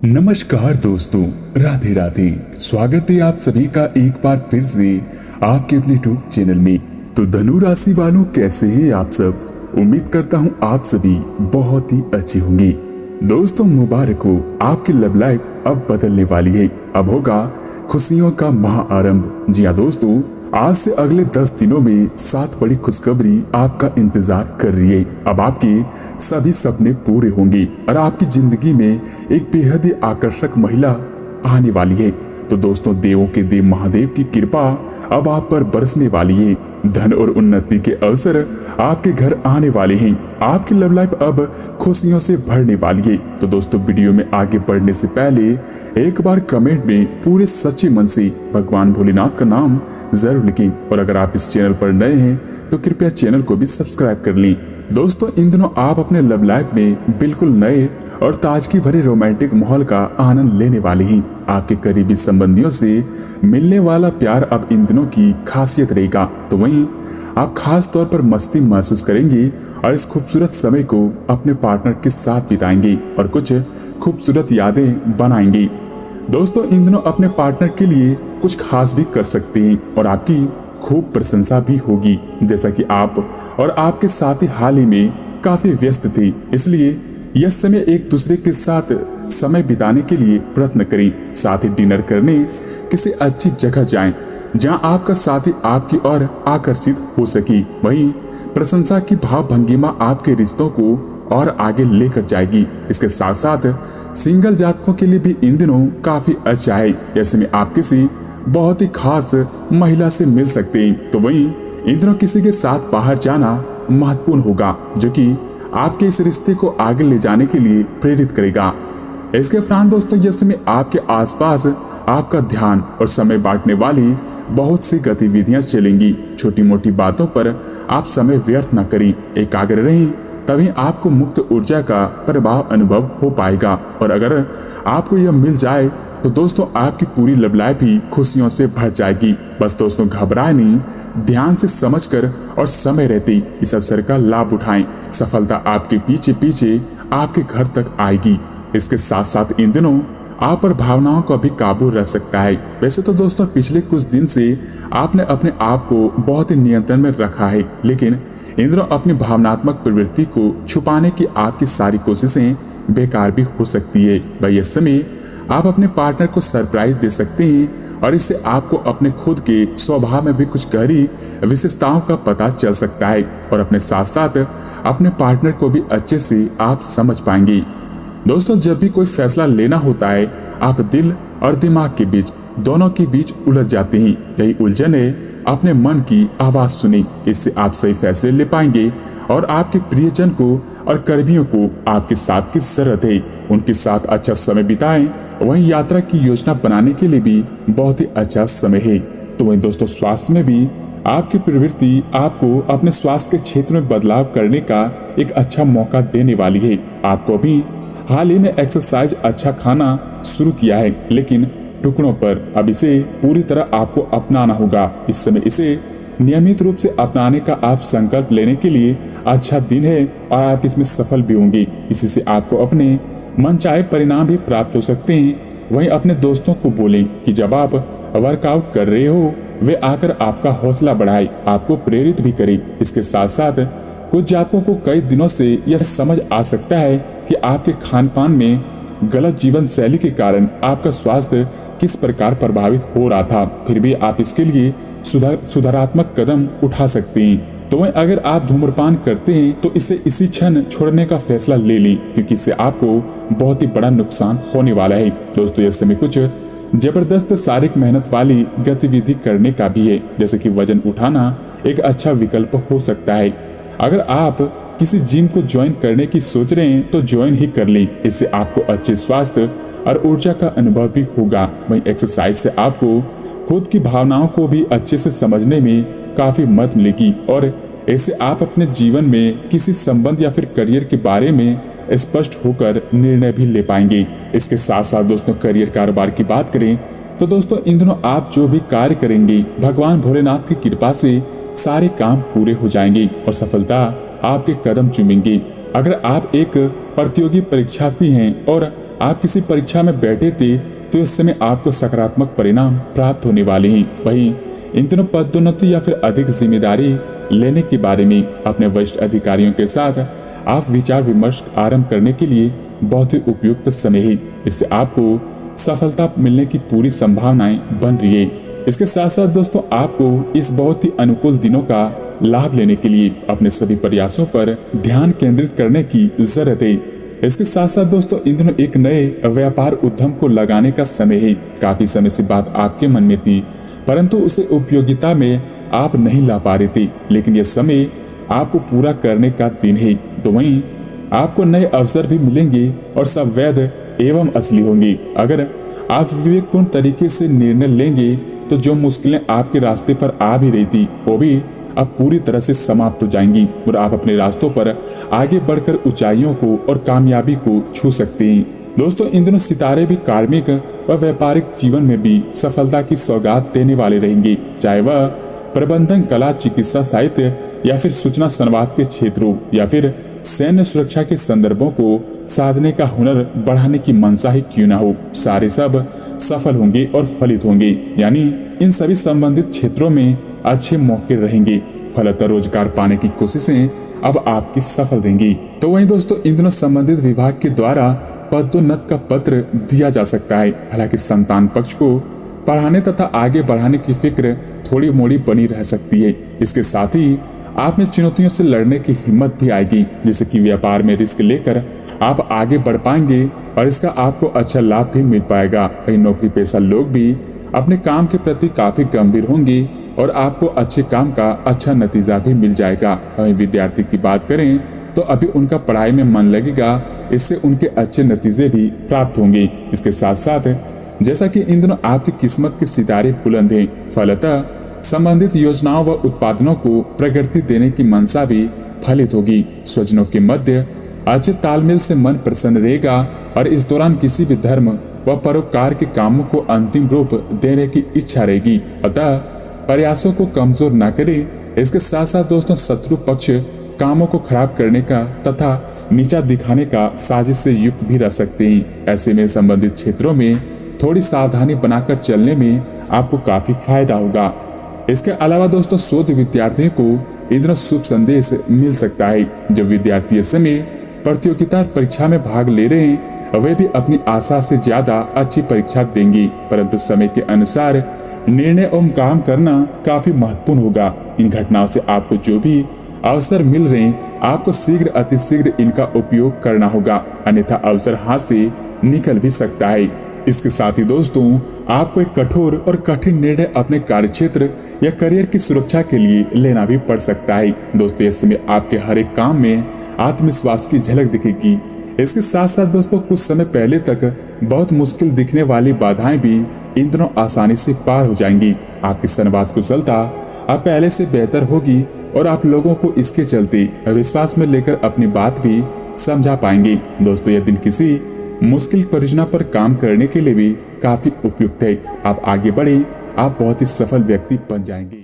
नमस्कार दोस्तों, राधे राधे। स्वागत है आप सभी का एक बार फिर से आपके अपने यूट्यूब चैनल में। तो धनु राशि वालों, कैसे हैं आप सब? उम्मीद करता हूं आप सभी बहुत ही अच्छे होंगे। दोस्तों मुबारक हो, आपकी लव लाइफ अब बदलने वाली है। अब होगा खुशियों का महाआरंभ। जी हाँ दोस्तों, आज से अगले 10 दिनों में 7 बड़ी खुशखबरी आपका इंतजार कर रही है। अब आपके सभी सपने पूरे होंगे और आपकी जिंदगी में एक बेहद ही आकर्षक महिला आने वाली है। तो दोस्तों, देवों के देव महादेव की कृपा अब आप पर बरसने वाली है। धन और उन्नति के अवसर आपके घर आने वाले हैं। आपकी लव लाइफ अब खुशियों से भरने वाली है। तो दोस्तों, वीडियो में आगे बढ़ने से पहले एक बार कमेंट में पूरे सच्चे मन से भगवान भोलेनाथ का नाम जरूर लिखें। और अगर आप इस चैनल पर नए हैं तो कृपया चैनल को भी सब्सक्राइब कर लें। दोस्तों, इन दिनों आप अपने लव लाइफ में बिल्कुल नए और ताजगी भरे रोमांटिक माहौल का आनंद लेने वाले हैं। आपके करीबी संबंधियों से मिलने वाला प्यार अब इन दिनों की खासियत रहेगा। तो वहीं आप खास तौर पर मस्ती महसूस करेंगे और इस खूबसूरत समय को अपने पार्टनर के साथ बिताएंगे और कुछ खूबसूरत यादें बनाएंगे। दोस्तों, इन दिनों अपने पार्टनर के लिए कुछ खास भी कर सकते हैं और आपकी खूब प्रशंसा भी होगी। जैसा कि आप और आपके साथी हाल ही में काफी व्यस्त थे, इसलिए यह समय एक दूसरे के साथ समय बिताने के लिए प्रयत्न करें। साथ ही डिनर करने किसी अच्छी जगह जाएं, जहां आपका साथी आपकी ओर आकर्षित हो सके। वहीं प्रशंसा की भाव भंगिमा आपके रिश्तों को और आगे लेकर जाएगी। इसके साथ साथ सिंगल जातकों के लिए भी इन दिनों काफी अच्छा है। ऐसे में आप किसी बहुत ही खास महिला से मिल सकते हैं। तो वहीं इन दिनों किसी के साथ बाहर जाना महत्वपूर्ण होगा, जो कि आपके इस रिश्ते को आगे ले जाने के लिए प्रेरित करेगा। इसके उपरांत दोस्तों, यह समय आपके आसपास आपका ध्यान और समय बांटने वाली बहुत सी गतिविधियां चलेंगी। छोटी मोटी बातों पर आप समय व्यर्थ न करें, एकाग्र रहें, तभी आपको मुक्त ऊर्जा का प्रभाव अनुभव हो पाएगा। और अगर आपको यह मिल जाए तो दोस्तों, आपकी पूरी लव लाइफ ही खुशियों से भर जाएगी। बस दोस्तों, घबराएं नहीं, ध्यान से समझकर और समय रहते इस अवसर का लाभ उठाएं। सफलता आपके पीछे पीछे आपके घर तक आएगी। इसके साथ साथ इन दिनों आप पर भावनाओं का भी काबू रह सकता है। वैसे तो दोस्तों, पिछले कुछ दिन से आपने अपने आप को बहुत ही नियंत्रण में रखा है, लेकिन इन दिनों अपनी भावनात्मक प्रवृत्ति को छुपाने की आपकी सारी कोशिशें बेकार भी हो सकती है। भाई, इस समय आप अपने पार्टनर को सरप्राइज दे सकते हैं और इससे आपको अपने खुद के स्वभाव में भी कुछ गहरी विशेषताओं का पता चल सकता है और अपने साथ साथ अपने पार्टनर को भी अच्छे से आप समझ पाएंगे। दोस्तों, जब भी कोई फैसला लेना होता है, आप दिल और दिमाग के बीच दोनों के बीच उलझ जाते हैं। यही उलझन है, अपने मन की आवाज सुने, इससे आप सही फैसले ले पाएंगे और आपके प्रियजन को और कर्मियों को आपके साथ की जरूरत है। उनके साथ अच्छा समय बिताएं। वहीं यात्रा की योजना बनाने के लिए भी बहुत ही अच्छा समय है। तो वहीं दोस्तों, स्वास्थ्य में भी आपकी प्रवृत्ति आपको अपने स्वास्थ्य के क्षेत्र में बदलाव करने का एक अच्छा मौका देने वाली है। आपको भी हाल ही में एक्सरसाइज, अच्छा खाना शुरू किया है, लेकिन टुकड़ों पर। अब इसे पूरी तरह आपको अपनाना होगा। इस समय इसे नियमित रूप से अपनाने का आप संकल्प लेने के लिए अच्छा दिन है और आप इसमें सफल भी होंगे। इसी से आपको अपने मनचाहे परिणाम भी प्राप्त हो सकते हैं। वहीं अपने दोस्तों को बोलें कि जब आप वर्कआउट कर रहे हो, वे आकर आपका हौसला बढ़ाए, आपको प्रेरित भी करें। इसके साथ साथ कुछ जातकों को कई दिनों से यह समझ आ सकता है कि आपके खान पान में गलत जीवन शैली के कारण आपका स्वास्थ्य किस प्रकार प्रभावित हो रहा था। फिर भी आप इसके लिए सुधारात्मक कदम उठा सकते हैं। तो वहीं अगर आप धूम्रपान करते हैं तो इसे इसी क्षण छोड़ने का फैसला ले लें, क्योंकि इससे आपको बहुत ही बड़ा नुकसान होने वाला है। दोस्तों, इस समय कुछ जबरदस्त शारीरिक मेहनत वाली गतिविधि करने का भी है, जैसे कि वजन उठाना एक अच्छा विकल्प हो सकता है। अगर आप किसी जिम को ज्वाइन करने की सोच रहे हैं तो ज्वाइन ही कर लें। इससे आपको अच्छे स्वास्थ्य और ऊर्जा का अनुभव भी होगा। वहीं एक्सरसाइज से आपको खुद की भावनाओं को भी अच्छे से समझने में काफी मदद मिलेगी और ऐसे आप अपने जीवन में किसी संबंध या फिर करियर के बारे में स्पष्ट होकर निर्णय भी ले पाएंगे। इसके साथ साथ दोस्तों, करियर कारोबार की बात करें तो दोस्तों, इन दिनों आप जो भी कार्य करेंगे, भगवान भोलेनाथ की कृपा से सारे काम पूरे हो जाएंगे और सफलता आपके कदम चूमेंगे। अगर आप एक प्रतियोगी परीक्षार्थी हैं और आप किसी परीक्षा में बैठे थे तो इस समय आपको सकारात्मक परिणाम प्राप्त होने वाले हैं। वहीं इन दिनों पदोन्नति या फिर अधिक जिम्मेदारी लेने के बारे में अपने वरिष्ठ अधिकारियों के साथ आप विचार विमर्श आरंभ करने के लिए बहुत ही उपयुक्त समय है। इससे आपको सफलता मिलने की पूरी संभावनाएं बन रही है। इसके साथ साथ दोस्तों आपको इस बहुत ही अनुकूल दिनों का लाभ लेने के लिए अपने सभी प्रयासों पर ध्यान केंद्रित करने की जरूरत है। इसके साथ साथ दोस्तों इन दिनों एक नए व्यापार उद्यम को लगाने का समय है। काफी समय से बात आपके मन में थी परंतु उसे उपयोगिता में आप नहीं ला पा रहे थे, लेकिन यह समय आपको पूरा करने का दिन है। तो वहीं आपको नए अवसर भी मिलेंगे और सब वैध एवं असली होंगे। अगर आप विवेकपूर्ण तरीके से निर्णय लेंगे तो जो मुश्किलें आपके रास्ते पर आ भी रही थी वो भी अब पूरी तरह से समाप्त हो जाएंगी और आप अपने रास्तों पर आगे बढ़कर ऊंचाइयों को और कामयाबी को छू सकते हैं। दोस्तों इन दिनों सितारे भी कार्मिक व व्यापारिक जीवन में भी सफलता की सौगात देने वाले रहेंगे, चाहे वह प्रबंधन, कला, चिकित्सा, साहित्य या फिर सूचना संवाद के क्षेत्रों या फिर सैन्य सुरक्षा के संदर्भों को साधने का हुनर बढ़ाने की मंशा ही क्यों ना हो, सारे सब सफल होंगे और फलित होंगे। यानी इन सभी संबंधित क्षेत्रों में अच्छे मौके रहेंगे। फलतः रोजगार पाने की कोशिशें अब आपकी सफल रहेंगी। तो वहीं दोस्तों इन दिनों संबंधित विभाग के द्वारा पदोन्नति का पत्र दिया जा सकता है। हालांकि संतान पक्ष को पढ़ाने तथा आगे बढ़ाने की फिक्र थोड़ी मोड़ी बनी रह सकती है। इसके साथ ही आप में चुनौतियों से लड़ने की हिम्मत भी आएगी, जैसे कि व्यापार में रिस्क लेकर आप आगे बढ़ पाएंगे और इसका आपको अच्छा लाभ भी मिल पाएगा। कई नौकरी पेशा लोग भी अपने काम के प्रति काफी गंभीर होंगे और आपको अच्छे काम का अच्छा नतीजा भी मिल जाएगा। वहीं विद्यार्थी की बात करें तो अभी उनका पढ़ाई में मन लगेगा, इससे उनके अच्छे नतीजे भी प्राप्त होंगे। इसके साथ साथ जैसा कि इन दिनों आपकी किस्मत के सितारे बुलंद हैं, फलतः संबंधित योजनाओं व उत्पादनों को प्रगति देने की मंशा भी फलित होगी। स्वजनों के मध्य अच्छे तालमेल से मन प्रसन्न रहेगा और इस दौरान किसी भी धर्म व परोपकार के कामों को अंतिम रूप देने की इच्छा रहेगी। अतः प्रयासों को कमजोर न करें। इसके साथ साथ दोस्तों शत्रु पक्ष कामों को खराब करने का तथा नीचा दिखाने का साजिश से युक्त भी रह सकते हैं। ऐसे में संबंधित क्षेत्रों में थोड़ी सावधानी बनाकर चलने में आपको काफी फायदा होगा। इसके अलावा दोस्तों शोध विद्यार्थियों को इन दिनों शुभ संदेश मिल सकता है। जो विद्यार्थी इस समय प्रतियोगिता परीक्षा में भाग ले रहे हैं वे भी अपनी आशा से ज्यादा अच्छी परीक्षा देंगे, परंतु समय के अनुसार निर्णय एवं काम करना काफी महत्वपूर्ण होगा। इन घटनाओं से आपको जो भी अवसर मिल रहे हैं आपको शीघ्र अतिशीघ्र इनका उपयोग करना होगा, अन्यथा अवसर हाथ से निकल भी सकता है। इसके साथ ही दोस्तों आपको एक कठोर और कठिन निर्णय अपने कार्यक्षेत्र या करियर की सुरक्षा के लिए लेना भी पड़ सकता है। दोस्तों इस समय आपके हर एक काम में आत्मविश्वास की झलक दिखेगी। इसके साथ साथ दोस्तों कुछ समय पहले तक बहुत मुश्किल दिखने वाली बाधाएं भी इन दिनों आसानी से पार हो जाएंगी। आपकी संवाद कुशलता अब पहले से बेहतर होगी और आप लोगों को इसके चलते विश्वास में लेकर अपनी बात भी समझा पाएंगे। दोस्तों यह दिन किसी मुश्किल परियोजना पर काम करने के लिए भी काफी उपयुक्त है। आप आगे बढ़े, आप बहुत ही सफल व्यक्ति बन जाएंगे।